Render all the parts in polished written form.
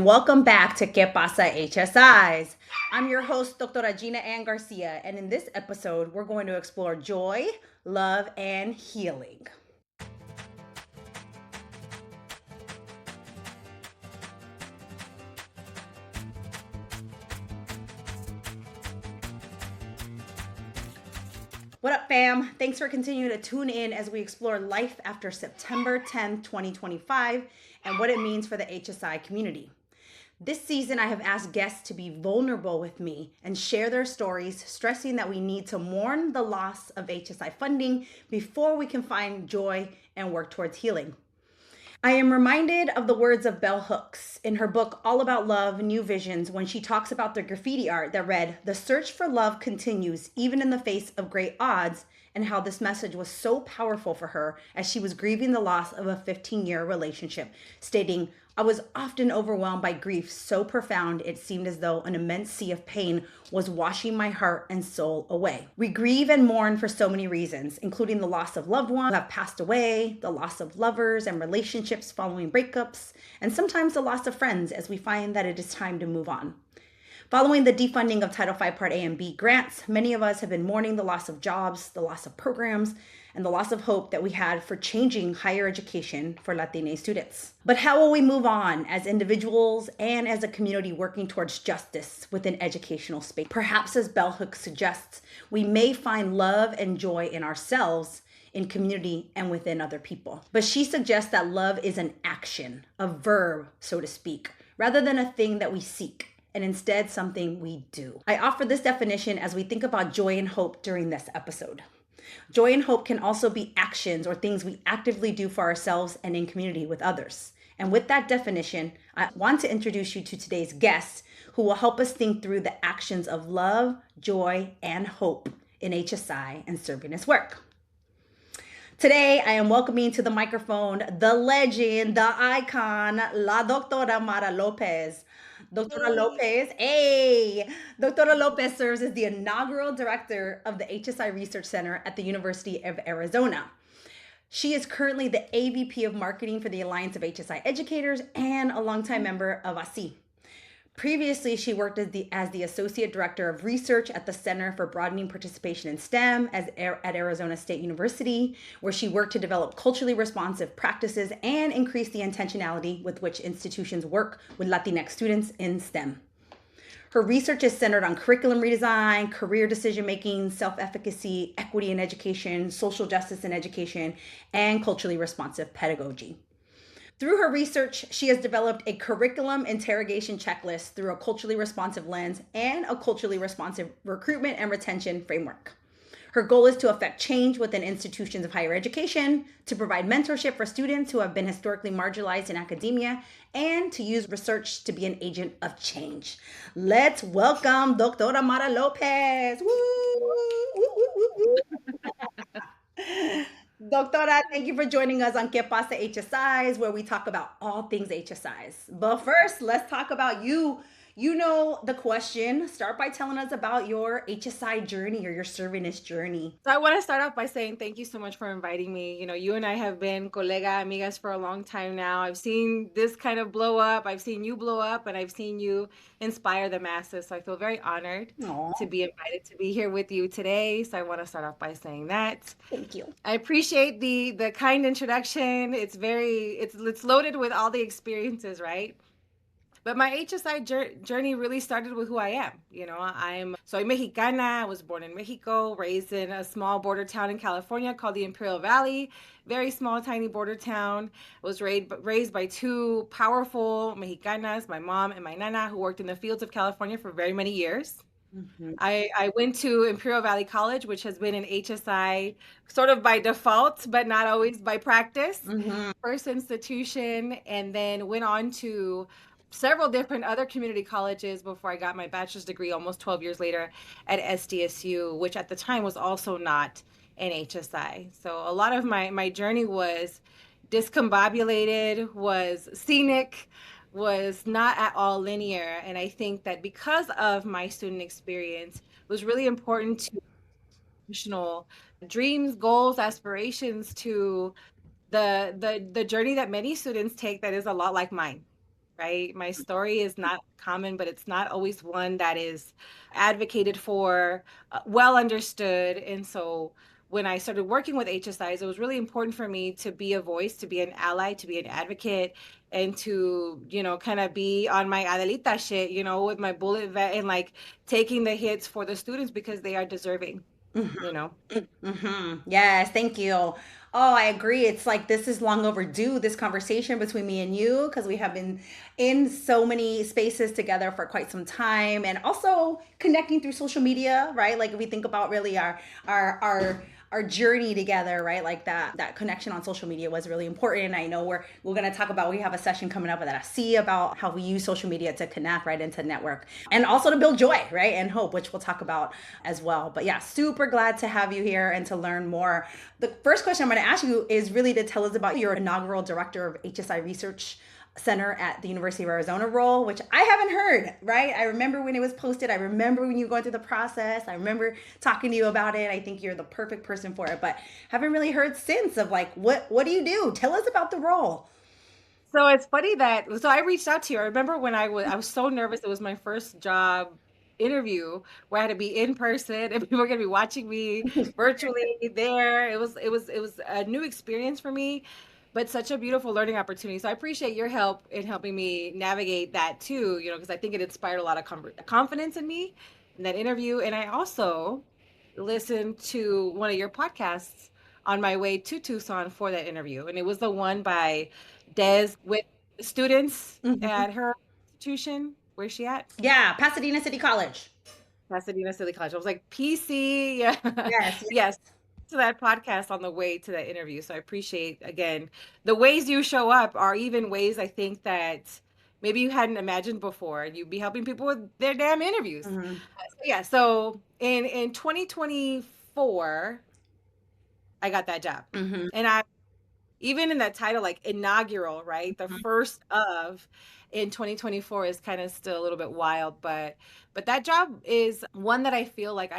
welcome back to Que Pasa HSIs. I'm your host, Dr. Gina Ann Garcia, and in this episode, we're going to explore joy, love, and healing. What up, fam? Thanks for continuing to tune in as we explore life after September 10th, 2025, and what it means for the HSI community. This season, I have asked guests to be vulnerable with me and share their stories, stressing that we need to mourn the loss of HSI funding before we can find joy and work towards healing. I am reminded of the words of Bell Hooks in her book, All About Love, New Visions, when she talks about the graffiti art that read, "The search for love continues even in the face of great odds," and how this message was so powerful for her as she was grieving the loss of a 15-year relationship, stating, "I was often overwhelmed by grief so profound it seemed as though an immense sea of pain was washing my heart and soul away." We grieve and mourn for so many reasons, including the loss of loved ones who have passed away, the loss of lovers and relationships following breakups, and sometimes the loss of friends as we find that it is time to move on. Following the defunding of Title V Part A and B grants, many of us have been mourning the loss of jobs, the loss of programs, and the loss of hope that we had for changing higher education for Latina students. But how will we move on as individuals and as a community working towards justice within educational space? Perhaps, as Bell Hooks suggests, we may find love and joy in ourselves, in community, and within other people. But she suggests that love is an action, a verb, so to speak, rather than a thing that we seek, and instead something we do. I offer this definition as we think about joy and hope during this episode. Joy and hope can also be actions or things we actively do for ourselves and in community with others. And with that definition, I want to introduce you to today's guest who will help us think through the actions of love, joy, and hope in HSI and serving its work. Today, I am welcoming to the microphone the legend, the icon, La Doctora Marla Lopez. Doctora Lopez, hey! Doctora Lopez serves as the inaugural director of the HSI Research Center at the University of Arizona. She is currently the AVP of Marketing for the Alliance of HSI Educators and a longtime member of ASI. Previously, she worked as the Associate Director of Research at the Center for Broadening Participation in STEM at Arizona State University, where she worked to develop culturally responsive practices and increase the intentionality with which institutions work with Latinx students in STEM. Her research is centered on curriculum redesign, career decision-making, self-efficacy, equity in education, social justice in education, and culturally responsive pedagogy. Through her research, she has developed a curriculum interrogation checklist through a culturally responsive lens and a culturally responsive recruitment and retention framework. Her goal is to affect change within institutions of higher education, to provide mentorship for students who have been historically marginalized in academia, and to use research to be an agent of change. Let's welcome Doctora Marla Lopez. Woo! Woo, woo, woo, woo. Doctora, thank you for joining us on Que Pasa HSIs, where we talk about all things HSIs. But first, let's talk about you. You know the question. Start by telling us about your HSI journey or your servingist journey. So I want to start off by saying thank you so much for inviting me. You and I have been colega, amigas for a long time now. I've seen this kind of blow up. I've seen you blow up, and I've seen you inspire the masses. So I feel very honored to be invited to be here with you today. So I want to start off by saying that. Thank you. I appreciate the kind introduction. It's loaded with all the experiences, right? But my HSI journey really started with who I am. Soy Mexicana. I was born in Mexico, raised in a small border town in California called the Imperial Valley. Very small, tiny border town. I was raised by two powerful Mexicanas, my mom and my nana, who worked in the fields of California for very many years. Mm-hmm. I went to Imperial Valley College, which has been an HSI sort of by default, but not always by practice. Mm-hmm. First institution, and then went on to several different other community colleges before I got my bachelor's degree almost 12 years later at SDSU, which at the time was also not an HSI. So a lot of my journey was discombobulated, was scenic, was not at all linear. And I think that because of my student experience, it was really important to professional dreams, goals, aspirations to the journey that many students take that is a lot like mine. right? My story is not common, but it's not always one that is advocated for, well understood. And so when I started working with HSIs, it was really important for me to be a voice, to be an ally, to be an advocate, and to, kind of be on my Adelita shit, with my bullet vet and like taking the hits for the students because they are deserving, you know? Yes, thank you. Oh, I agree. It's like this is long overdue, this conversation between me and you, because we have been in so many spaces together for quite some time and also connecting through social media, right? Like if we think about really our journey together, right? Like that connection on social media was really important. I know we're gonna talk about, we have a session coming up at SC about how we use social media to connect, right, and to network and also to build joy, right, and hope, which we'll talk about as well. But yeah, super glad to have you here and to learn more. The first question I'm gonna ask you is really to tell us about your inaugural director of HSI Research Center at the University of Arizona role, which I haven't heard, right? I remember when it was posted. I remember when you were going through the process. I remember talking to you about it. I think you're the perfect person for it, but haven't really heard since of like, what do you do? Tell us about the role. So it's funny so I reached out to you. I remember when I was so nervous. It was my first job interview where I had to be in person and people were gonna be watching me virtually there. It was a new experience for me, but such a beautiful learning opportunity. So I appreciate your help in helping me navigate that too, because I think it inspired a lot of confidence in me in that interview. And I also listened to one of your podcasts on my way to Tucson for that interview. And it was the one by Des with students Mhm. at her institution. Where's she at? Yeah, Pasadena City College. Pasadena City College. I was like, PC. Yeah. Yes. Yes. To that podcast on the way to that interview. So I appreciate, again, the ways you show up are even ways I think that maybe you hadn't imagined before. You'd be helping people with their damn interviews. Mhm. Yeah. So in 2024, I got that job. Mhm. And I even in that title, like inaugural, right? The first of in 2024 is kind of still a little bit wild, but that job is one that I feel like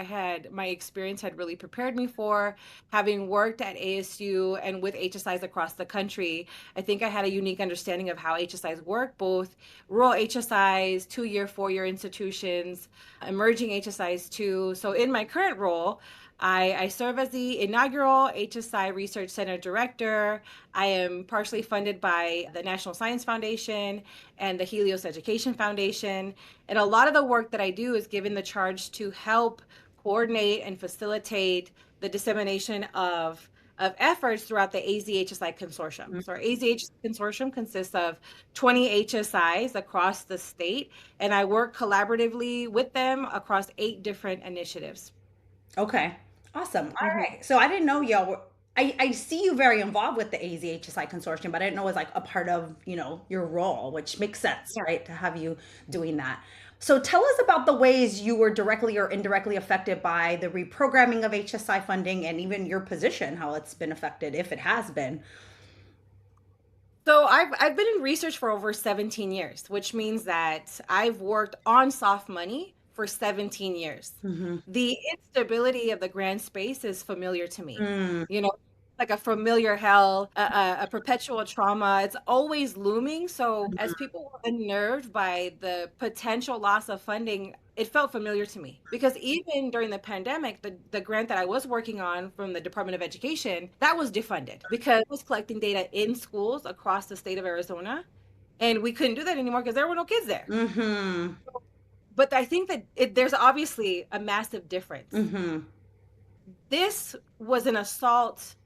my experience had really prepared me for. Having worked at ASU and with HSIs across the country, I think I had a unique understanding of how HSIs work, both rural HSIs, 2-year, 4-year institutions, emerging HSIs too. So in my current role, I serve as the inaugural HSI Research Center director. I am partially funded by the National Science Foundation and the Helios Education Foundation. And a lot of the work that I do is given the charge to help coordinate and facilitate the dissemination of efforts throughout the AZHSI consortium. So our AZHSI consortium consists of 20 HSIs across the state, and I work collaboratively with them across 8 different initiatives. Okay. Awesome. All Mhm. right. So I didn't know y'all were. I see you very involved with the AZHSI consortium, but I didn't know it was like a part of, your role, which makes sense, Yeah. right? To have you doing that. So tell us about the ways you were directly or indirectly affected by the reprogramming of HSI funding and even your position, how it's been affected, if it has been. So I've been in research for over 17 years, which means that I've worked on soft money for 17 years. Mm-hmm. The instability of the grant space is familiar to me. Mm, You know, like a familiar hell, a perpetual trauma. It's always looming. So as people were unnerved by the potential loss of funding, it felt familiar to me because even during the pandemic, the grant that I was working on from the Department of Education, that was defunded because it was collecting data in schools across the state of Arizona. And we couldn't do that anymore because there were no kids there. mm-hmm. But I think that there's obviously a massive difference. Mm-hmm. This was an assault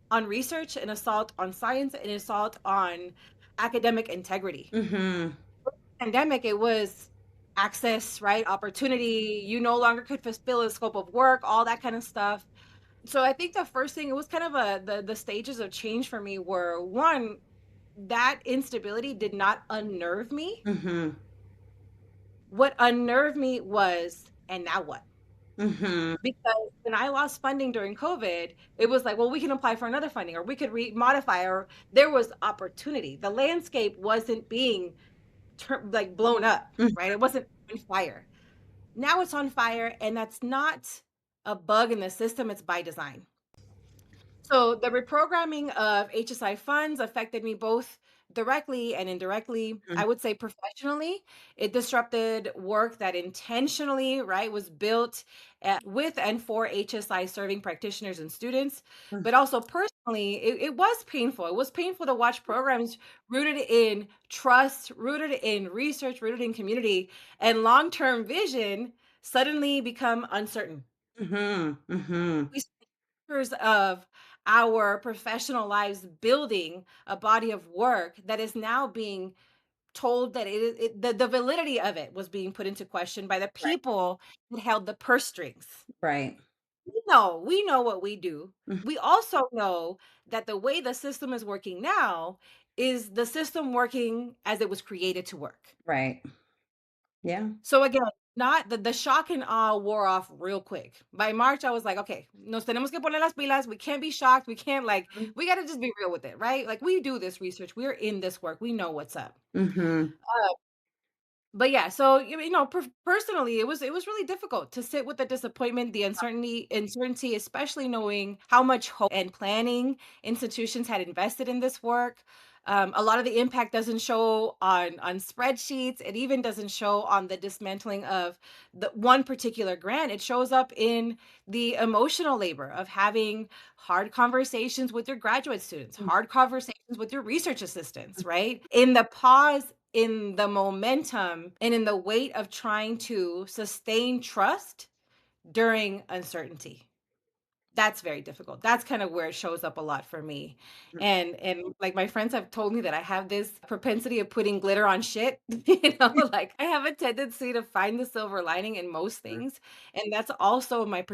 on research, an assault on science, an assault on academic integrity. Mm-hmm. Pandemic, it was access, right? Opportunity. You no longer could fulfill the scope of work, all that kind of stuff. So I think the first thing, it was kind of the stages of change for me were, one, that instability did not unnerve me. Mm-hmm. What unnerved me was, and now what? Mm-hmm. Because when I lost funding during COVID, it was like, well, we can apply for another funding, or we could modify, or there was opportunity. The landscape wasn't being like blown up, right? It wasn't on fire. Now it's on fire, and that's not a bug in the system, it's by design. So the reprogramming of HSI funds affected me both directly and indirectly. Mm, I would say professionally, it disrupted work that intentionally, right, was built with and for HSI serving practitioners and students. mm, But also personally, it was painful. It was painful to watch programs rooted in trust, rooted in research, rooted in community, and long term vision suddenly become uncertain. mhm, mhm. We spent years of our professional lives building a body of work that is now being told that the validity of it was being put into question by the Right, people that held the purse strings. right. We know what we do. Mm, We also know that the way the system is working now is the system working as it was created to work. right. Yeah. So again, not the shock and awe wore off real quick. By March, I was like, okay, nos tenemos que poner las pilas. We can't be shocked. We can't Mm, we got to just be real with it, right? Like we do this research. We're in this work. We know what's up. mhm. But yeah, so personally, it was really difficult to sit with the disappointment, the uncertainty, especially knowing how much hope and planning institutions had invested in this work. A lot of the impact doesn't show on spreadsheets. It even doesn't show on the dismantling of the one particular grant. It shows up in the emotional labor of having hard conversations with your graduate students, Mm, hard conversations with your research assistants, mm, right? In the pause, in the momentum, and in the weight of trying to sustain trust during uncertainty. That's very difficult. That's kind of where it shows up a lot for me. mm, And like my friends have told me that I have this propensity of putting glitter on shit. Like I have a tendency to find the silver lining in most mm, things. And that's also my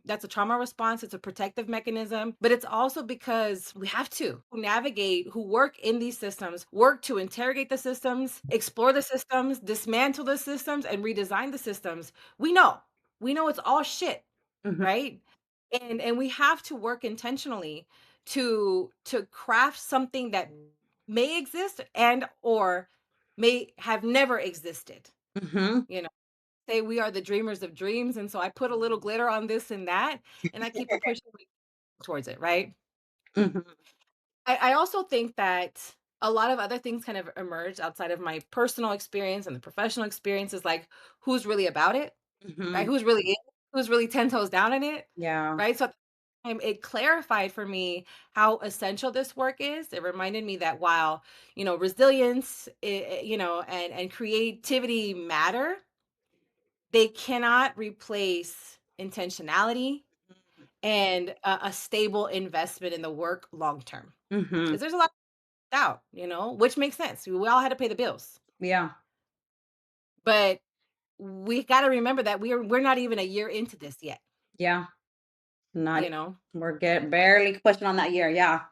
that's a trauma response. It's a protective mechanism, but it's also because we have to who navigate, who work in these systems, work to interrogate the systems, explore the systems, dismantle the systems, and redesign the systems. We know, we know it's all shit, mhm, right? And we have to work intentionally to craft something that may exist and or may have never existed, mhm. you know. Say we are the dreamers of dreams, and so I put a little glitter on this and that, and I keep pushing towards it, right? Mhm, I also think that a lot of other things kind of emerge outside of my personal experience and the professional experiences, like who's really about it, right? mhm. Who's really in it? Who's really 10 toes down in it, Yeah. right? So it clarified for me how essential this work is. It reminded me that while, resilience, and creativity matter, they cannot replace intentionality and a stable investment in the work long term. Mhm. Because there's a lot of doubt, which makes sense. We all had to pay the bills, Yeah. but we got to remember that we're not even a year into this yet. Yeah. Not You know. we're get barely pushing on that year, yeah.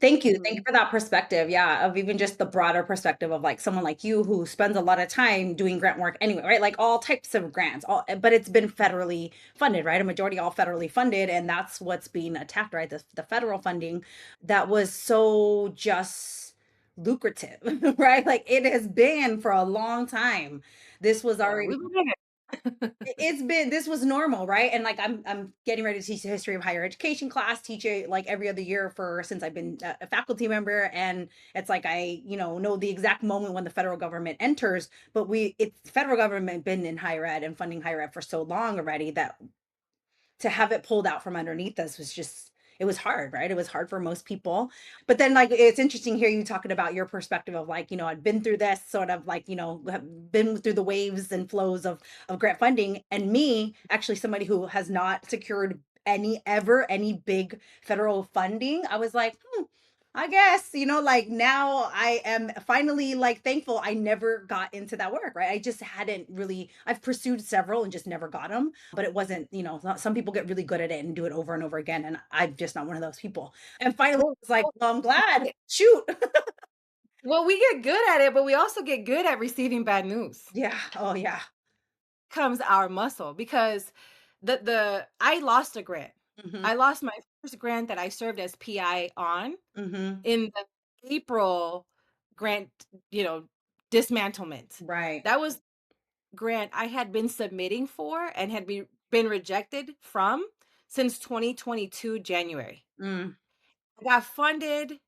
Thank you. Thank you Mhm. for that perspective, yeah, of even just the broader perspective of, like, someone like you who spends a lot of time doing grant work anyway, right? Like, all types of grants, but it's been federally funded, right? A majority all federally funded, and that's what's being attacked, right? The federal funding that was so just lucrative, right? Like, it has been for a long time. This was Yeah, already we've been in it. it's been this was normal, right? And like I'm getting ready to teach the history of higher education class, teach it like every other year for since I've been a faculty member, and it's like I know the exact moment when the federal government enters, but it's federal government been in higher ed and funding higher ed for so long already that to have it pulled out from underneath us was just it was hard, right? It was hard for most people. But then like it's interesting hearing you talking about your perspective of like, I'd been through this sort of like, have been through the waves and flows of grant funding and me actually somebody who has not secured any big federal funding. I was like, I guess, like now I am finally like thankful I never got into that work, right? I just hadn't really, I've pursued several and just never got them, but it wasn't, some people get really good at it and do it over and over again. And I'm just not one of those people. And finally, Well, it's like, well, well, I'm glad. yeah. Shoot. Well, we get good at it, but we also get good at receiving bad news. Yeah. Oh, yeah. Comes our muscle because the I lost a grant. Hmm. I lost my first grant that I served as PI on Hmm. in the April grant, you know, dismantlement. Right. That was grant I had been submitting for and had been rejected from since 2022 January. Mm. I got funded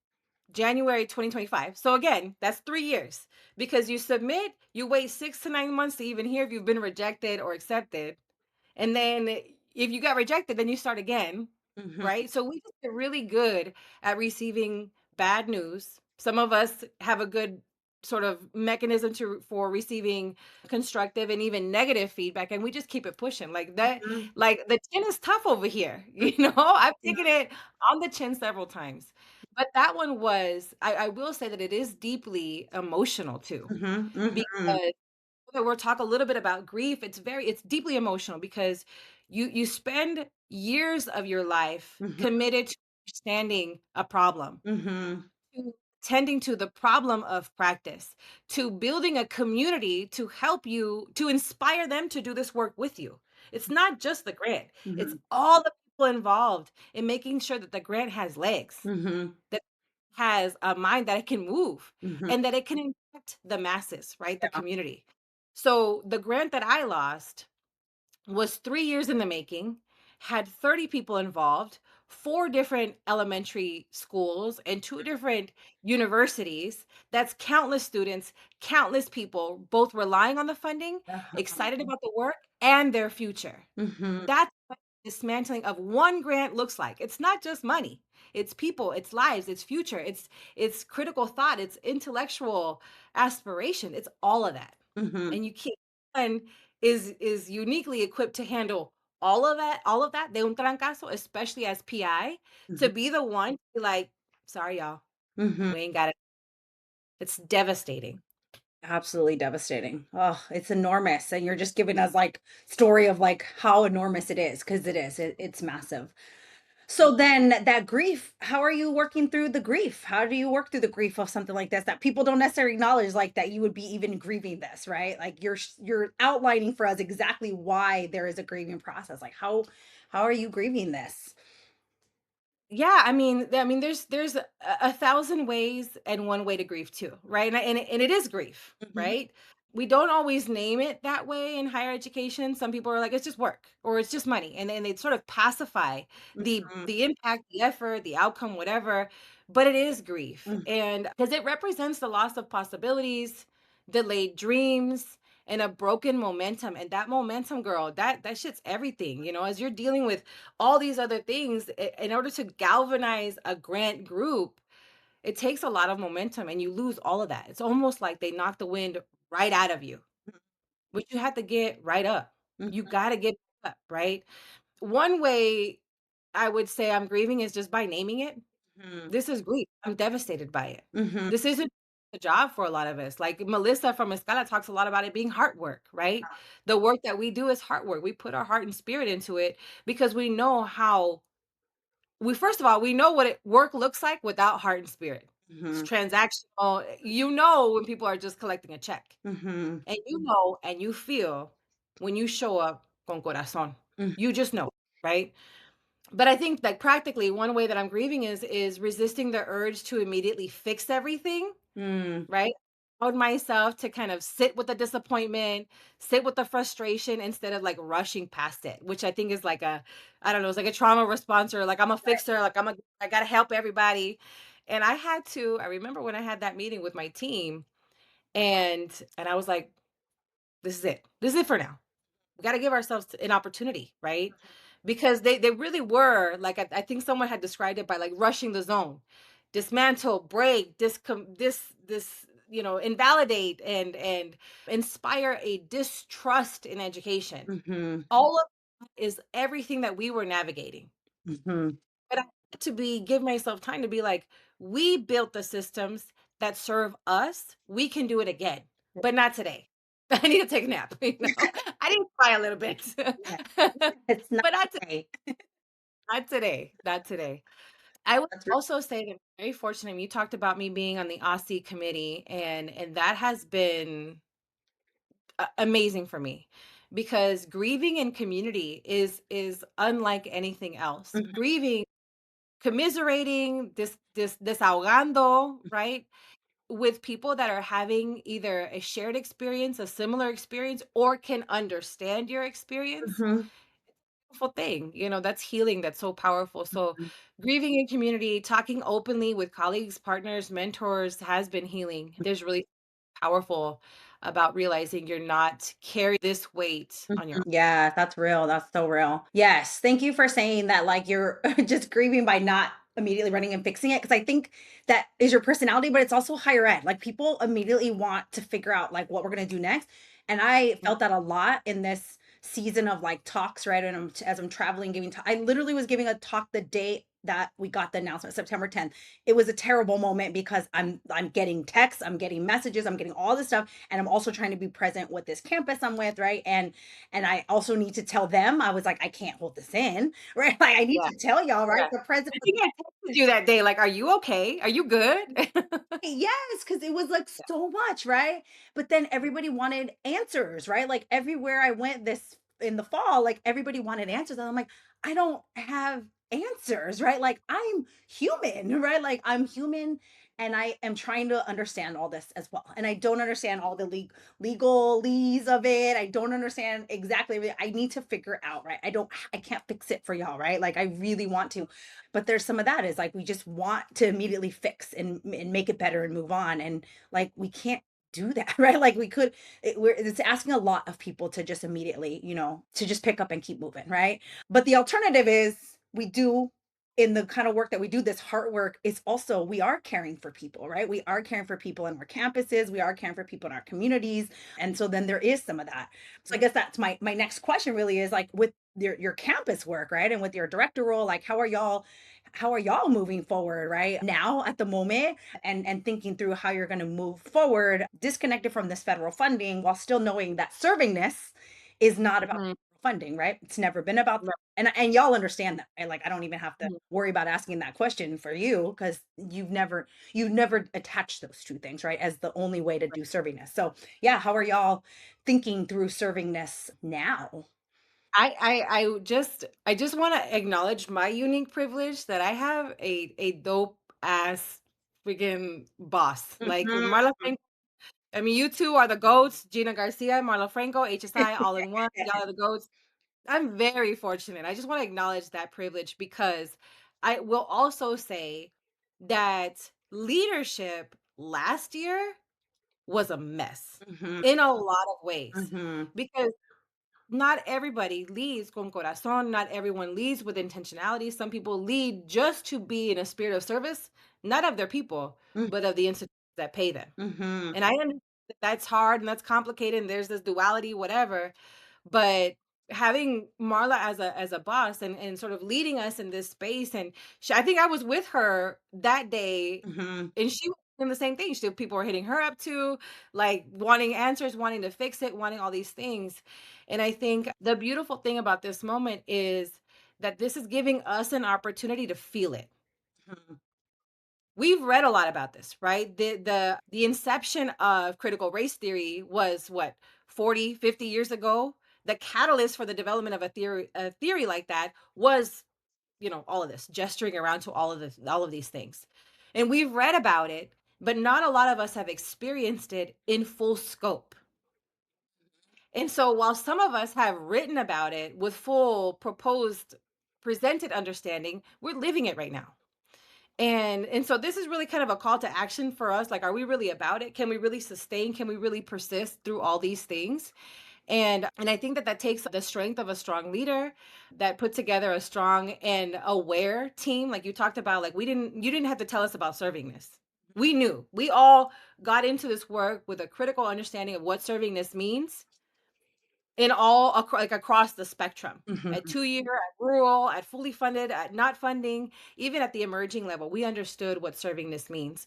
January 2025. So again, that's 3 years because you submit, you wait 6 to 9 months to even hear if you've been rejected or accepted. And then if you got rejected, then you start again, Mhm. right? So we just get really good at receiving bad news. Some of us have a good sort of mechanism to for receiving constructive and even negative feedback, and we just keep it pushing like that. Mhm. Like the chin is tough over here, I've Yeah. taken it on the chin several times, but that one was, I will say that it is deeply emotional too, Mhm. Mhm. because we'll talk a little bit about grief. It's deeply emotional because you spend years of your life Mhm. committed to understanding a problem, Mhm. to tending to the problem of practice, to building a community to help you, to inspire them to do this work with you. It's not just the grant, it's Mhm. all the people involved in making sure that the grant has legs, Mhm. that has a mind that it can move, Mhm. and that it can impact the masses, right? The Yeah. community. So the grant that I lost was 3 years in the making, had 30 people involved, 4 different elementary schools and 2 different universities. That's countless students, countless people, both relying on the funding, Uh-huh. excited about the work, and their future. Mhm. That's what dismantling of one grant looks like. It's not just money. It's people, it's lives, it's future, it's critical thought, it's intellectual aspiration. It's all of that. Mhm. And you can't, one is uniquely equipped to handle all of that de un trancazo, especially as PI, to Mhm. be the one to be like, sorry, y'all, Mhm. we ain't got it. It's devastating. Absolutely devastating. Oh, it's enormous. And you're just giving us like story of like how enormous it is because it is. It's massive. So then that grief, how are you working through the grief? How do you work through the grief of something like this that people don't necessarily acknowledge like that you would be even grieving this, right? Like you're outlining for us exactly why there is a grieving process. Like how are you grieving this? Yeah, I mean, there's a thousand ways and one way to grieve too, right? And it is grief, Mhm. right? We don't always name it that way in higher education. Some people are like, it's just work or it's just money, and then they sort of pacify Mhm. the impact, the effort, the outcome, whatever. But it is grief, Mhm. and because it represents the loss of possibilities, delayed dreams, and a broken momentum. And that momentum, girl, that shit's everything. As you're dealing with all these other things, in order to galvanize a grant group, it takes a lot of momentum and you lose all of that. It's almost like they knock the wind right out of you, but you have to get right up. You Mhm. got to get up, right? One way I would say I'm grieving is just by naming it. Mhm. This is grief. I'm devastated by it. Mhm. This isn't a job for a lot of us. Like Melissa from Escala talks a lot about it being heart work, right? The work that we do is heart work. We put our heart and spirit into it because we know how we first of all, we know what work looks like without heart and spirit. It's Mhm. transactional. When people are just collecting a check. Mhm. And you know and you feel when you show up con corazón. Mhm. You just know, right? But I think that practically one way that I'm grieving is resisting the urge to immediately fix everything, Mm. right? Allowed myself to kind of sit with the disappointment, sit with the frustration instead of like rushing past it, which I think is like I don't know, it's like a trauma response or like I'm a fixer, like I gotta help everybody. And I remember when I had that meeting with my team and I was like, this is it. This is it for now. We got to give ourselves an opportunity, right? Because they really were like I think someone had described it by like rushing the zone, dismantle, break, invalidate and inspire a distrust in education. Mhm. All of that is everything that we were navigating. Mhm. But I had to give myself time to be like, we built the systems that serve us. We can do it again, but not today. I need to take a nap. I need to cry a little bit, Yeah. but It's not not okay. not today. Not today. I would That's right. also say that I'm very fortunate. You talked about me being on the OSCE committee, and that has been amazing for me because grieving in community is unlike anything else. Mhm. Grieving, commiserating, desahogando, right? With people that are having either a shared experience, a similar experience, or can understand your experience. Mhm. beautiful thing. That's healing. That's so powerful. So grieving in community, talking openly with colleagues, partners, mentors has been healing. There's really powerful about realizing you're not carrying this weight on your Mhm. Yeah, that's real. That's so real. Yes. Thank you for saying that, like, you're just grieving by not immediately running and fixing it. Cause I think that is your personality, but it's also higher ed. Like, people immediately want to figure out like what we're going to do next. And I own. felt that a lot in this season of like talks, right? And as I'm traveling, giving talk, I literally was giving a talk the day that we got the announcement, September 10th. It was a terrible moment because I'm getting texts, I'm getting messages, I'm getting all this stuff, and I'm also trying to be present with this campus I'm with, right? And I also need to tell them, I was like, I can't hold this in, right? Like, I need Yeah, to tell y'all, right? yeah. The president I think I texted you that day, like, "Are you okay? Are you good?" yes, because it was like Yeah. so much, right? But then everybody wanted answers, right? Like everywhere I went this in the fall, like everybody wanted answers. And I'm like, I don't have answers, right? Like I'm human, right? Like I'm human and I am trying to understand all this as well. And I don't understand all the legalese of it. I don't understand exactly. I need to figure out, right? I can't fix it for y'all, right? Like I really want to, but there's some of that is like we just want to immediately fix and make it better and move on, and like we can't do that, right? Like we could it's asking a lot of people to just immediately, to just pick up and keep moving, right? But the alternative is we do, in the kind of work that we do, this heart work, is also we are caring for people, right? We are caring for people in our campuses, we are caring for people in our communities, and so then there is some of that. So I guess that's my next question really is like with your campus work, right? And with your director role, like how are y'all moving forward right now at the moment, and thinking through how you're going to move forward disconnected from this federal funding while still knowing that servingness is not about Mhm. funding, right? It's never been about, Right. and y'all understand that. And like I don't even have to Mhm. worry about asking that question for you because you've never attached those two things, right, as the only way to do servingness. So yeah, how are y'all thinking through servingness now? I just wanna acknowledge my unique privilege that I have a dope ass freaking boss. Like, Mhm. Marla Franco. I mean, you 2 are the GOATs, Gina Garcia, Marla Franco, HSI, all in one, y'all are the GOATs. I'm very fortunate. I just wanna acknowledge that privilege because I will also say that leadership last year was a mess Mhm. in a lot of ways, Mhm. because not everybody leads con corazón, not everyone leads with intentionality. Some people lead just to be in a spirit of service, not of their people, Mhm. but of the institutions that pay them. Mhm. And I understand that that's hard and that's complicated and there's this duality, whatever. But having Marla as a boss and sort of leading us in this space, and I think I was with her that day, Mhm. and she was doing the same thing. People were hitting her up too, like wanting answers, wanting to fix it, wanting all these things. And I think the beautiful thing about this moment is that this is giving us an opportunity to feel it. Mhm. We've read a lot about this, right? The inception of critical race theory was what, 40, 50 years ago. The catalyst for the development of a theory like that was, all of this, gesturing around to all of these things. And we've read about it, but not a lot of us have experienced it in full scope. And so while some of us have written about it with full proposed presented understanding, we're living it right now. And so this is really kind of a call to action for us. Like, are we really about it? Can we really sustain? Can we really persist through all these things? And I think that that takes the strength of a strong leader that put together a strong and aware team. Like you talked about, like you didn't have to tell us about servingness. We knew. We all got into this work with a critical understanding of what servingness means in like across the spectrum. At Mhm. 2 year, at rural, at fully funded, at not funding, even at the emerging level, we understood what serving this means.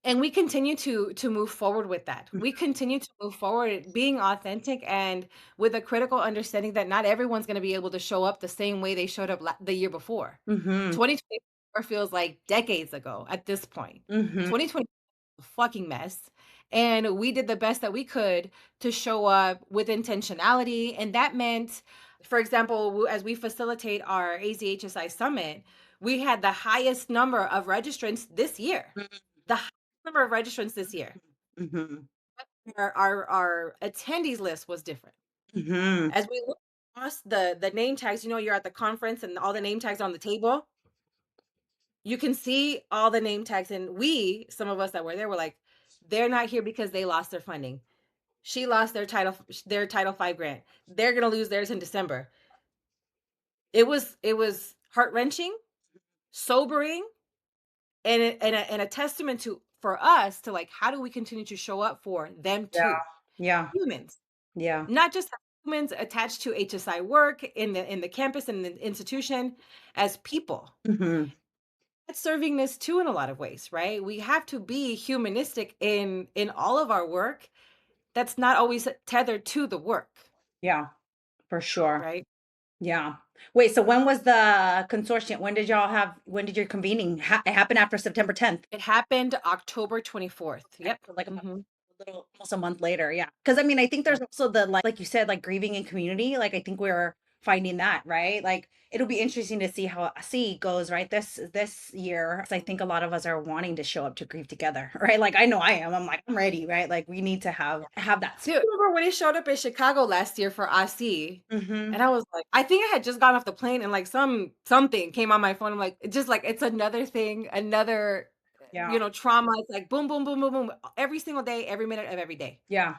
And we continue to move forward with that. We continue to move forward being authentic and with a critical understanding that not everyone's going to be able to show up the same way they showed up the year before. Mhm. 2024 feels like decades ago at this point. Mhm. 2020 a fucking mess. And we did the best that we could to show up with intentionality. And that meant, for example, as we facilitate our AZHSI summit, we had the highest number of registrants this year. The highest number of registrants this year. Mhm. Our attendees list was different. Mhm. As we look Us, the name tags, you're at the conference and all the name tags on the table. You can see all the name tags, and some of us that were there were like, they're not here because they lost their funding. She lost their Title 5 grant. They're gonna lose theirs in December. It was heart-wrenching, sobering, and a testament to for us to like how do we continue to show up for them Yeah. too. Yeah. Humans, Yeah. not just humans attached to HSI work in the campus and the institution as people. Hmm. That's serving this too in a lot of ways, right? We have to be humanistic in all of our work. That's not always tethered to the work, Yeah, for sure. right? Yeah. Wait, so when was the consortium? When did your convening? It happened after September 10th. It happened October 24th. Okay, Yep. so like Hmm. a little, almost a month later. Yeah. Cause I mean, I think Yeah. there's also the, like you said, like grieving in community. Like, I think we're finding that, right? Like, it'll be interesting to see how C goes, right? This year. 'Cause I think a lot of us are wanting to show up to grieve together, right? Like, I know I am. I'm like, I'm ready, right? Like, we need to have that. Dude, I remember when he showed up in Chicago last year for IC, Mm-hmm. and I was like, I think I had just gotten off the plane and like something came on my phone. I'm like, it's just like it's another thing, another Yeah. trauma. It's like boom, boom, boom, boom, boom, every single day, every minute of every day. Yeah.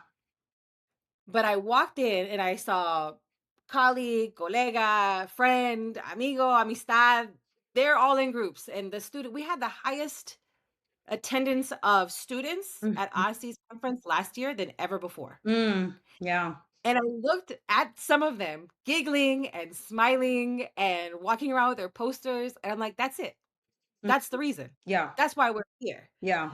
But I walked in and I saw colleague, colega, friend, amigo, amistad. They're all in groups. And we had the highest attendance of students at Mhm. OSCE's conference last year than ever before. Yeah. And I looked at some of them giggling and smiling and walking around with their posters. And I'm like, that's it. Mm. That's the reason. Yeah. That's why we're here. Yeah.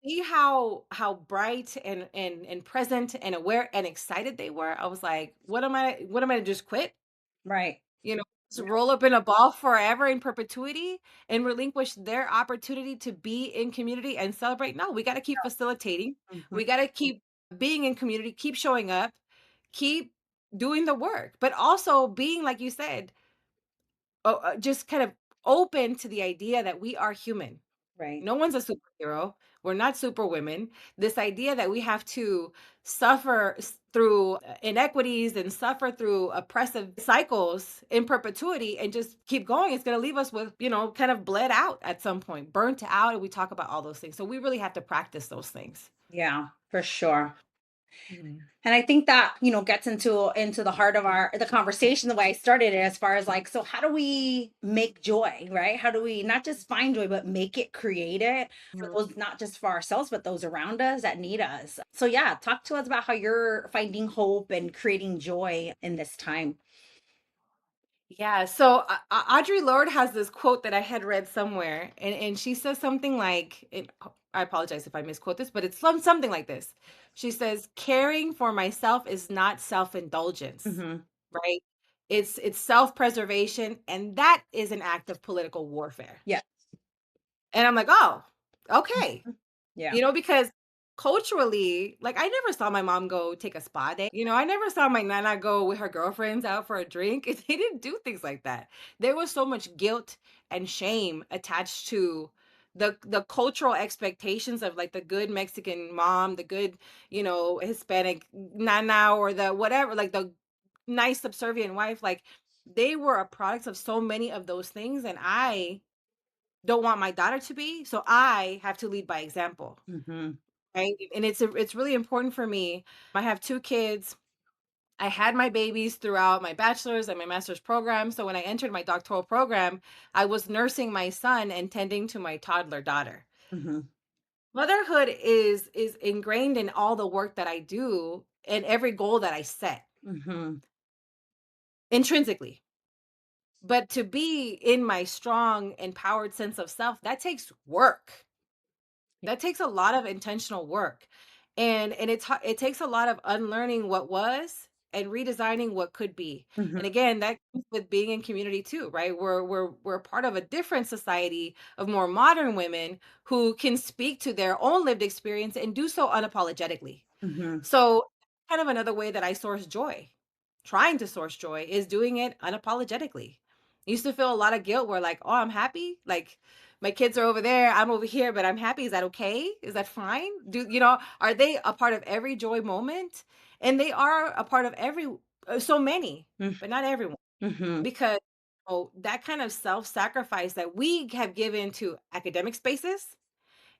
See how bright and present and aware and excited they were. I was like, what am I to just quit? Right. Just roll up in a ball forever in perpetuity and relinquish their opportunity to be in community and celebrate? No, we got to keep facilitating. Mhm. We got to keep being in community, keep showing up, keep doing the work, but also being, like you said, just kind of open to the idea that we are human. Right. No one's a superhero. We're not superwomen. This idea that we have to suffer through inequities and suffer through oppressive cycles in perpetuity and just keep going, it's going to leave us with, kind of bled out at some point, burnt out. And we talk about all those things. So we really have to practice those things. Yeah, for sure. Mhm. And I think that, gets into the heart of the conversation, the way I started it, as far as like, so how do we make joy, right? How do we not just find joy, but make it, create it for Mhm. those, not just for ourselves, but those around us that need us. So yeah, talk to us about how you're finding hope and creating joy in this time. Yeah. So Audre Lorde has this quote that I had read somewhere, and she says something like, I apologize if I misquote this, but it's something like this. She says, "Caring for myself is not self-indulgence, Hmm. right? It's self-preservation, and that is an act of political warfare." Yeah. And I'm like, oh, okay. Mhm. Yeah. Because culturally, like I never saw my mom go take a spa day. I never saw my nana go with her girlfriends out for a drink. They didn't do things like that. There was so much guilt and shame attached to the cultural expectations of like the good Mexican mom, the good, Hispanic nana, or the whatever, like the nice subservient wife. Like they were a product of so many of those things. And I don't want my daughter to be, so I have to lead by example. Hmm. Right? And it's really important for me. I have 2 kids. I had my babies throughout my bachelor's and my master's program. So when I entered my doctoral program, I was nursing my son and tending to my toddler daughter. Hmm. Motherhood is ingrained in all the work that I do and every goal that I set Hmm. intrinsically. But to be in my strong, empowered sense of self, that takes work. That takes a lot of intentional work. And it takes a lot of unlearning what was and redesigning what could be. Hmm. And again, that comes with being in community too, right? We're part of a different society of more modern women who can speak to their own lived experience and do so unapologetically. Hmm. So, kind of another way that I source joy, trying to source joy, is doing it unapologetically. I used to feel a lot of guilt where, like, oh, I'm happy. Like, my kids are over there, I'm over here, but I'm happy. Is that okay? Is that fine? Are they a part of every joy moment? And they are a part of every So many, Mm, but not everyone, mhm, because that kind of self-sacrifice that we have given to academic spaces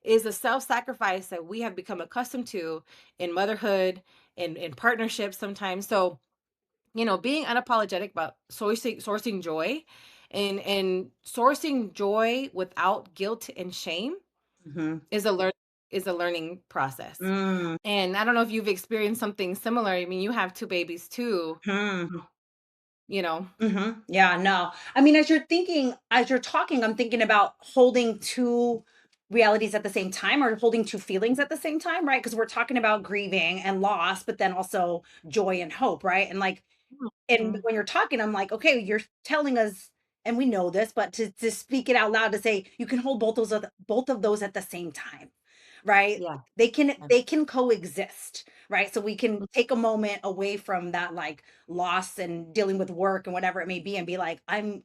is a self-sacrifice that we have become accustomed to in motherhood, in partnerships sometimes. So, being unapologetic about sourcing joy and sourcing joy without guilt and shame mhm, is a learn is a learning process. mm, And I don't know if you've experienced something similar. I mean, you have two babies too, mhm. you know. Yeah, no. I mean, as you're talking, I'm thinking about holding two realities at the same time or holding two feelings at the same time, right? Because we're talking about grieving and loss, but then also joy and hope, right? And like, and Mhm. when you're talking, I'm like, okay, you're telling us, and we know this, but to speak it out loud to say you can hold both of those at the same time, right? Yeah. Yeah. They can coexist, right? So we can Mm, take a moment away from that like loss and dealing with work and whatever it may be and be like, I'm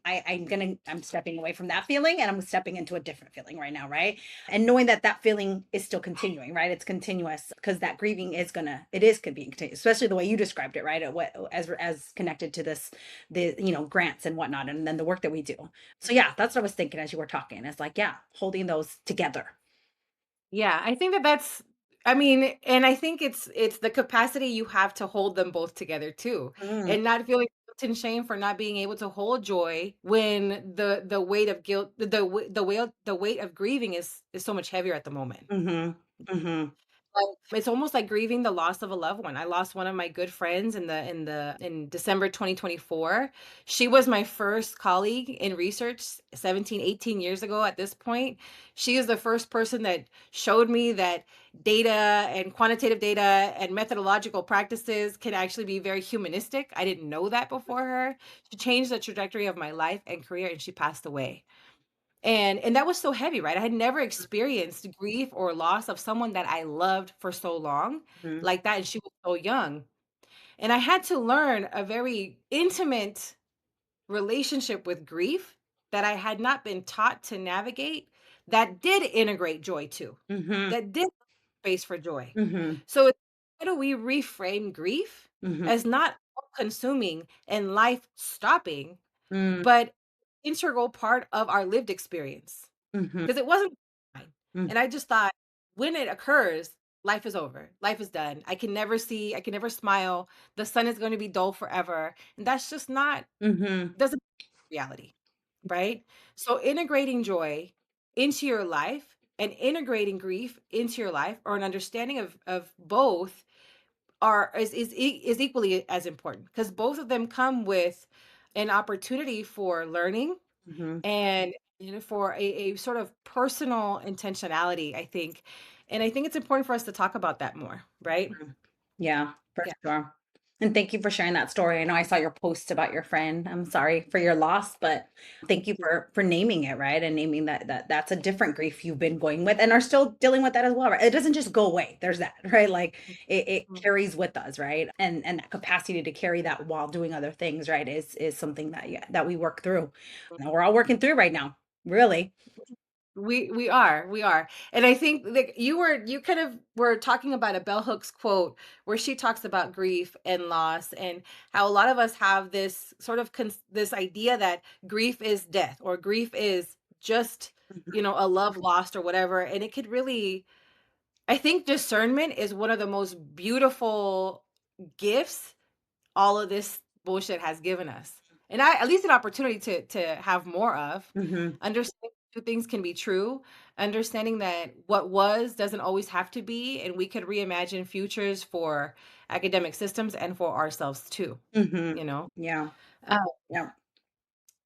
stepping away from that feeling and I'm stepping into a different feeling right now, right? And knowing that that feeling is still continuing, right? It's continuous because that grieving is it is could be continuous, especially the way you described it, right? What as connected to the grants and whatnot, and then the work that we do. So yeah, that's what I was thinking as you were talking. It's like, yeah, holding those together. Yeah, I think I mean, and I think it's the capacity you have to hold them both together too, Mm, and not feeling guilt and shame for not being able to hold joy when the weight of guilt, the weight of grieving is so much heavier at the moment. mhm, mhm, Like, it's almost like grieving the loss of a loved one. I lost one of my good friends in December 2024. She was my first colleague in research 17, 18 years ago at this point. She is the first person that showed me that data and quantitative data and methodological practices can actually be very humanistic. I didn't know that before her. She changed the trajectory of my life and career, and she passed away. And that was so heavy, right? I had never experienced grief or loss of someone that I loved for so long mhm, like that, and she was so young. And I had to learn a very intimate relationship with grief that I had not been taught to navigate, that did integrate joy too, mhm, that did space for joy. mhm, So how do we reframe grief mhm, as not consuming and life stopping, mm, but integral part of our lived experience? mhm, 'Cause it wasn't fine, mm, and I just thought, when it occurs, life is over, life is done. I can never smile, the sun is gonna be dull forever, and that's just not mhm, doesn't reality, right? So integrating joy into your life and integrating grief into your life, or an understanding of both, is equally as important, because both of them come with an opportunity for learning mhm, and for a sort of personal intentionality, I think. And I think it's important for us to talk about that more, right? mhm. Yeah, for Yeah. sure. And thank you for sharing that story. I know I saw your post about your friend. I'm sorry for your loss, but thank you Yeah. for naming it, right? And naming that's a different grief you've been going with and are still dealing with that as well, right? It doesn't just go away. There's that, right? Like it Mhm. carries with us, right? And that capacity to carry that while doing other things, right, is something that yeah, that we work through. And we're all working through right now. Really. We are. And I think that you kind of were talking about a bell hooks quote where she talks about grief and loss, and how a lot of us have this sort of this idea that grief is death, or grief is just, a love lost or whatever. And it could really, I think discernment is one of the most beautiful gifts all of this bullshit has given us. And I at least an opportunity to have more of. Mhm. Understanding two things can be true, understanding that what was doesn't always have to be, and we could reimagine futures for academic systems and for ourselves too, Mhm. you know? Yeah. Uh, Yeah.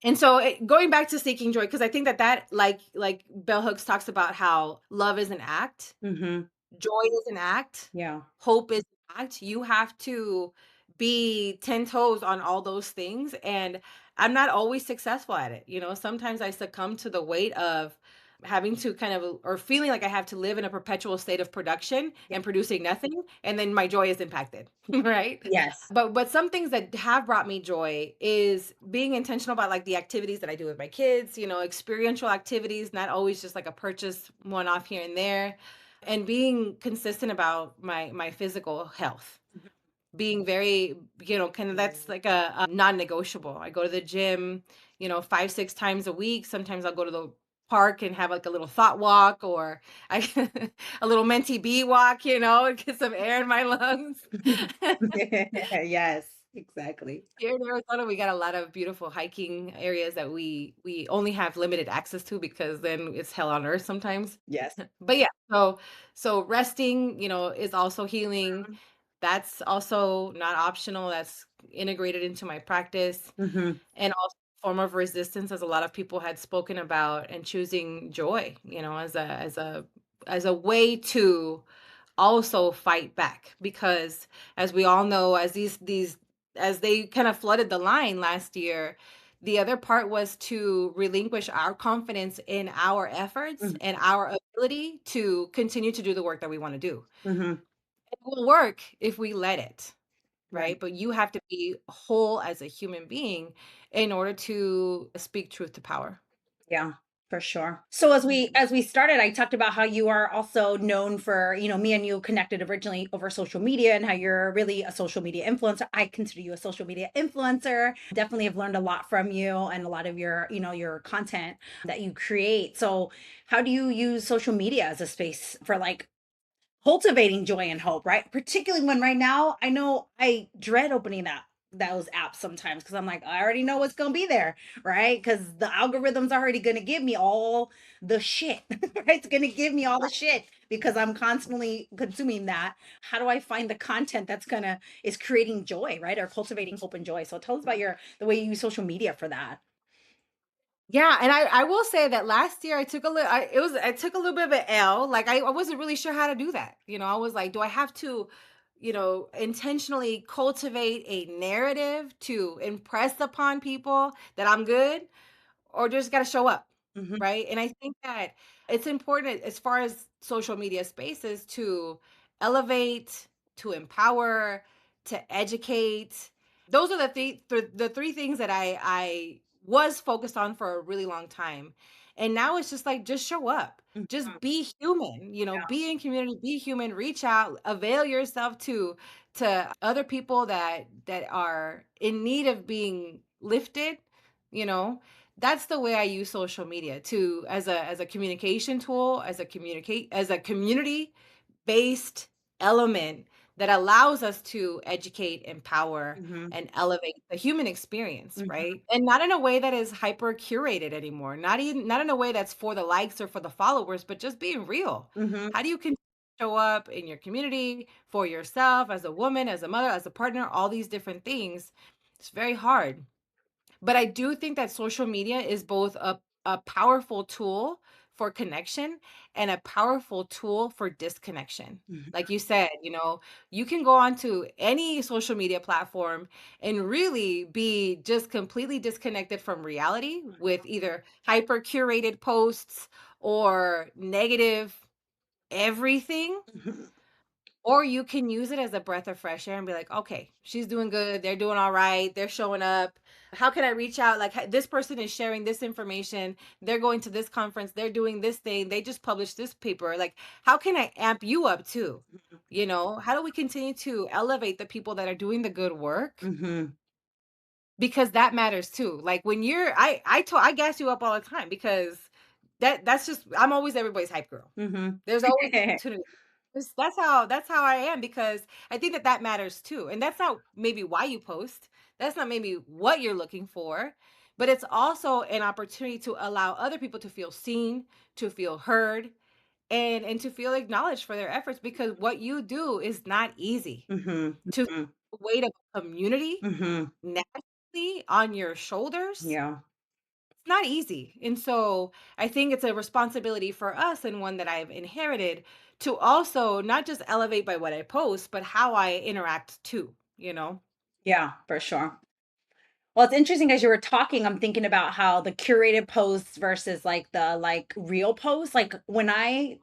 and so going back to seeking joy, because I think that like Bell Hooks talks about how love is an act, Mhm. joy is an act, Yeah. hope is an act. You have to be 10 toes on all those things. And I'm not always successful at it. Sometimes I succumb to the weight of having to kind of, or feeling like I have to live in a perpetual state of production Yeah. and producing nothing. And then my joy is impacted. Right. Yes. But some things that have brought me joy is being intentional about like the activities that I do with my kids, experiential activities, not always just like a purchase one off here and there, and being consistent about my physical health. being very, kind of, that's like a non-negotiable. I go to the gym, 5, 6 times a week. Sometimes I'll go to the park and have like a little thought walk, or I a little mentee bee walk, get some air in my lungs. Yes, exactly. Here in Arizona, we got a lot of beautiful hiking areas that we only have limited access to, because then it's hell on earth sometimes. Yes. But yeah, so resting, is also healing. That's also not optional. That's integrated into my practice. Mhm. And also form of resistance, as a lot of people had spoken about, and choosing joy, as a way to also fight back. Because as we all know, as these as they kind of flooded the line last year, the other part was to relinquish our confidence in our efforts Mhm. and our ability to continue to do the work that we want to do. Mhm. It will work if we let it, Right. right? But you have to be whole as a human being in order to speak truth to power. Yeah, for sure. So as we Mhm. as we started, I talked about how you are also known for, me and you connected originally over social media and how you're really a social media influencer. I consider you a social media influencer. Definitely have learned a lot from you and a lot of your, your content that you create. So how do you use social media as a space for like cultivating joy and hope, right? Particularly when right now I know I dread opening those apps sometimes because I'm like, I already know what's gonna be there, right? Because the algorithm's already gonna give me all the shit, right? It's gonna give me all the shit because I'm constantly consuming that. How do I find the content that's gonna is creating joy, right? Or cultivating hope and joy? So tell us about the way you use social media for that. Yeah, and I will say that last year I took a little bit of an L. Like, I wasn't really sure how to do that. I was like, do I have to, intentionally cultivate a narrative to impress upon people that I'm good, or just got to show up, Hmm. right? And I think that it's important, as far as social media spaces, to elevate, to empower, to educate. Those are the three things that I was focused on for a really long time. And now it's just like, just show up. Just be human, be in community, be human, reach out, avail yourself to other people that are in need of being lifted, you know that's the way I use social media, to as a communication tool, as a community based element that allows us to educate, empower, Hmm. and elevate the human experience, Hmm. right? And not in a way that is hyper curated anymore. Not in a way that's for the likes or for the followers, but just being real. Hmm. How do you show up in your community, for yourself, as a woman, as a mother, as a partner, all these different things? It's very hard. But I do think that social media is both a powerful tool for connection and a powerful tool for disconnection. Like you said, you can go onto any social media platform and really be just completely disconnected from reality, with either hyper curated posts or negative everything. Hmm. Or you can use it as a breath of fresh air and be like, okay, she's doing good. They're doing all right. They're showing up. How can I reach out? Like, this person is sharing this information. They're going to this conference. They're doing this thing. They just published this paper. Like, how can I amp you up too? How do we continue to elevate the people that are doing the good work? Hmm. Because that matters too. Like, when I gas you up all the time, because that's just, I'm always everybody's hype girl. Hmm. There's always opportunity. That's how I am, because I think that matters too. And that's not maybe why you post. That's not maybe what you're looking for, but it's also an opportunity to allow other people to feel seen, to feel heard, and to feel acknowledged for their efforts, because what you do is not easy. Hmm. To Hmm. the weight of a community Hmm. nationally on your shoulders, Yeah. it's not easy. And so I think it's a responsibility for us, and one that I've inherited, to also not just elevate by what I post, but how I interact too. Yeah, for sure. Well, it's interesting as you were talking, I'm thinking about how the curated posts versus like the like real posts. Like when I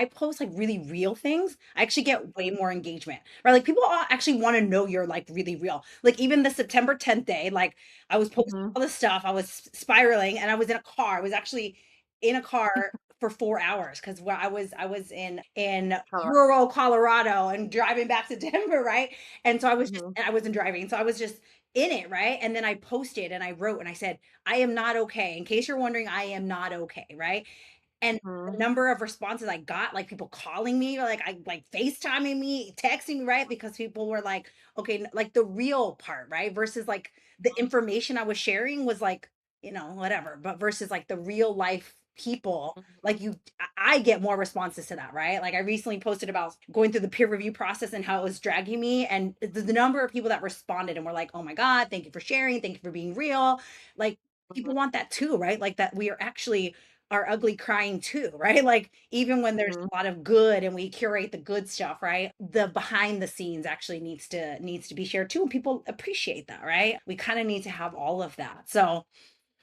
post like really real things, I actually get way more engagement. Right? Like people all actually want to know you're like really real. Like even the September 10th day, like I was posting Mhm. all this stuff, I was spiraling and I was in a car. I was actually in a car for 4 hours because where I was in Colorado. rural Colorado and driving back to Denver, right? And so I was just Mhm, and I wasn't driving, so I was just in it, right? And then I posted and I wrote and I said, I am not okay. In case you're wondering, I am not okay, right? And the mhm, number of responses I got, like people calling me, or like I like FaceTiming me, texting me, right? Because people were like, okay, like the real part, right? Versus like the information I was sharing was like, whatever, but versus like the real life people, mhm, like I get more responses to that, right? Like I recently posted about going through the peer review process and how it was dragging me. And the number of people that responded and were like, oh my God, thank you for sharing, thank you for being real. Like people want that too, right? Like that we are actually are ugly crying too, right? Like even when there's mhm. a lot of good and we curate the good stuff, right? The behind the scenes actually needs to be shared too, and people appreciate that, right? We kind of need to have all of that. So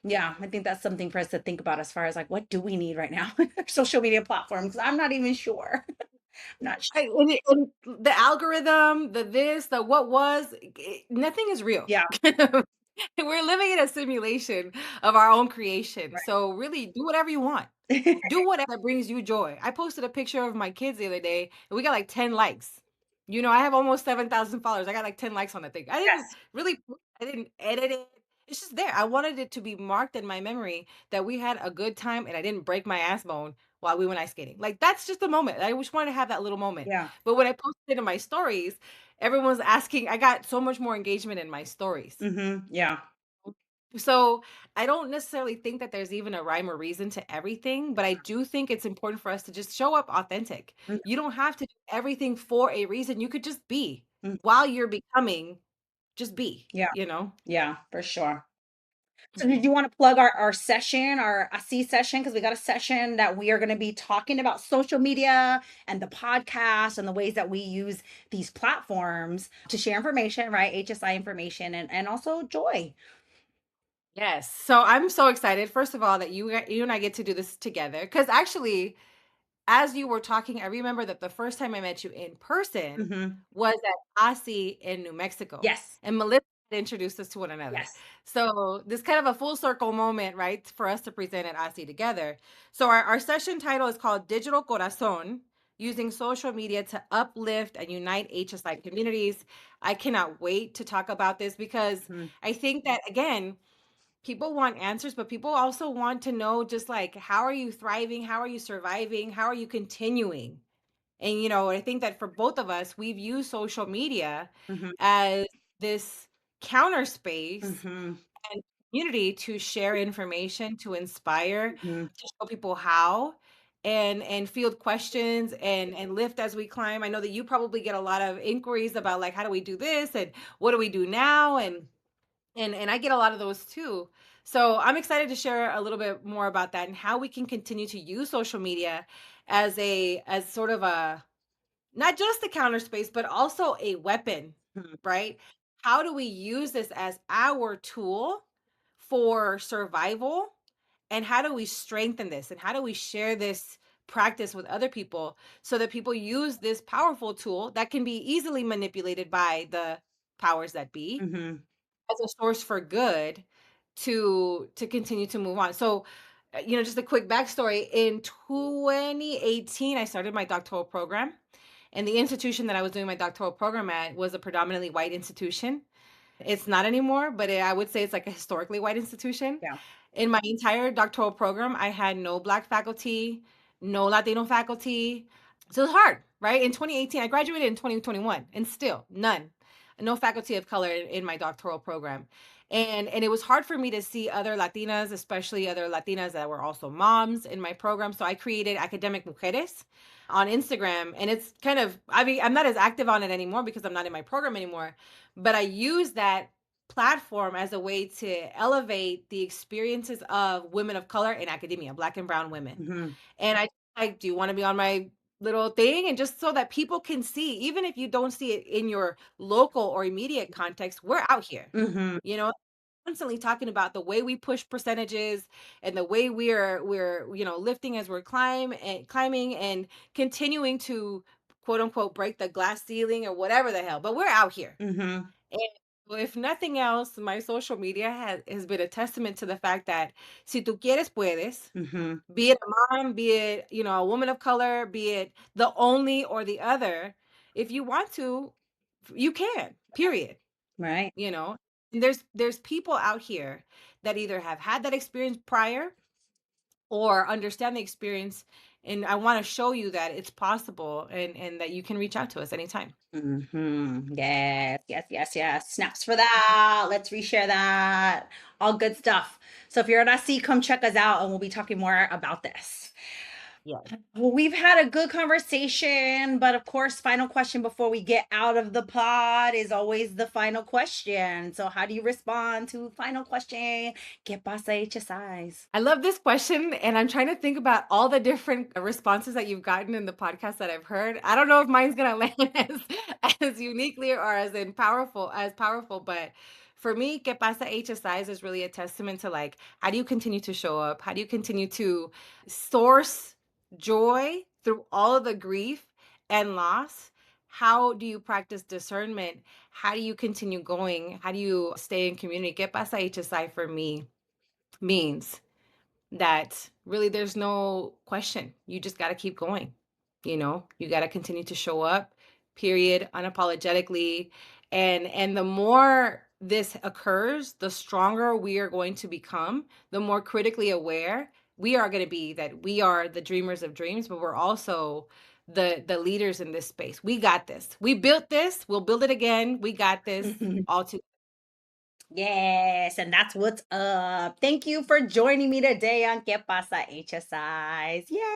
yeah, I think that's something for us to think about as far as like what do we need right now? Social media platforms. I'm not even sure. I'm not sure. And the algorithm, the this, the what was, nothing is real. Yeah, We're living in a simulation of our own creation. right. So really do whatever you want. Do whatever brings you joy. I posted a picture of my kids the other day and we got like 10 likes. I have almost 7,000 followers. I got like 10 likes on that thing. Yes. I didn't edit it. It's just there. I wanted it to be marked in my memory that we had a good time and I didn't break my ass bone while we went ice skating. Like that's just a moment. I just wanted to have that little moment. Yeah. But when I posted it in my stories, everyone's asking, I got so much more engagement in my stories. Yeah. So I don't necessarily think that there's even a rhyme or reason to everything, but I do think it's important for us to just show up authentic. Mhm. You don't have to do everything for a reason. You could just be Mhm. while you're becoming, just be, Yeah. you know? Yeah, for sure. So did Mhm. you want to plug our session, our AC session? Because we got a session that we are going to be talking about social media and the podcast and the ways that we use these platforms to share information, right? HSI information and also joy. Yes. So I'm so excited, first of all, that you and I get to do this together. Because actually, as you were talking, I remember that the first time I met you in person Hmm. was at ASI in New Mexico, Yes. and Melissa had introduced us to one another. Yes. So this kind of a full circle moment, right, for us to present at ASI together. So our session title is called Digital Corazon, using social media to uplift and unite HSI communities. I cannot wait to talk about this because Mhm. I think that, again, people want answers, but people also want to know just like, how are you thriving? How are you surviving? How are you continuing? And, I think that for both of us, we've used social media Mhm. as this counter space Mhm. and community to share information, to inspire, Mhm. to show people how, and field questions and lift as we climb. I know that you probably get a lot of inquiries about like, how do we do this and what do we do now? And I get a lot of those too. So I'm excited to share a little bit more about that and how we can continue to use social media as sort of a, not just a counter space, but also a weapon, Mhm. right? How do we use this as our tool for survival? And how do we strengthen this? And how do we share this practice with other people so that people use this powerful tool that can be easily manipulated by the powers that be Mhm. as a source for good to continue to move on. So, just a quick backstory. In 2018, I started my doctoral program, and the institution that I was doing my doctoral program at was a predominantly white institution. It's not anymore, but I would say it's like a historically white institution. Yeah. In my entire doctoral program, I had no Black faculty, no Latino faculty. So it's hard, right? In 2018, I graduated in 2021, and still none, no faculty of color in my doctoral program. And it was hard for me to see other Latinas, especially other Latinas that were also moms in my program. So I created Academic Mujeres on Instagram, and it's kind of, I mean, I'm not as active on it anymore because I'm not in my program anymore, but I use that platform as a way to elevate the experiences of women of color in academia, Black and brown women. Mhm. And I like, do you want to be on my little thing? And just so that people can see, even if you don't see it in your local or immediate context, we're out here. Mhm. You know, constantly talking about the way we push percentages and the way we're lifting as we're climbing and continuing to quote unquote break the glass ceiling or whatever the hell. But we're out here. Mhm. if nothing else, my social media has been a testament to the fact that si tú quieres, puedes. Hmm. Be it a mom, be it, a woman of color, be it the only or the other. If you want to, you can, period. Right. You know, and there's people out here that either have had that experience prior or understand the experience, and I want to show you that it's possible, and that you can reach out to us anytime. Yes, yes, yes, yes. Snaps for that. Let's reshare that. All good stuff. So if you're at SC, come check us out and we'll be talking more about this. Yeah. Well, we've had a good conversation, but of course, final question before we get out of the pod is always the final question. So how do you respond to final question? ¿Qué pasa, HSIs? I love this question, and I'm trying to think about all the different responses that you've gotten in the podcast that I've heard. I don't know if mine's gonna land as uniquely or as powerful, but for me, "Que pasa HSIs" is really a testament to like, how do you continue to show up? How do you continue to source joy through all of the grief and loss? How do you practice discernment? How do you continue going? How do you stay in community? "Que pasa HSI" for me means that really there's no question. You just got to keep going. You got to continue to show up, period, unapologetically. And the more this occurs, the stronger we are going to become, the more critically aware we are going to be that we are the dreamers of dreams, but we're also the leaders in this space. We got this. We built this. We'll build it again. We got this all together. Yes, and that's what's up. Thank you for joining me today on Que Pasa HSIs. Yay!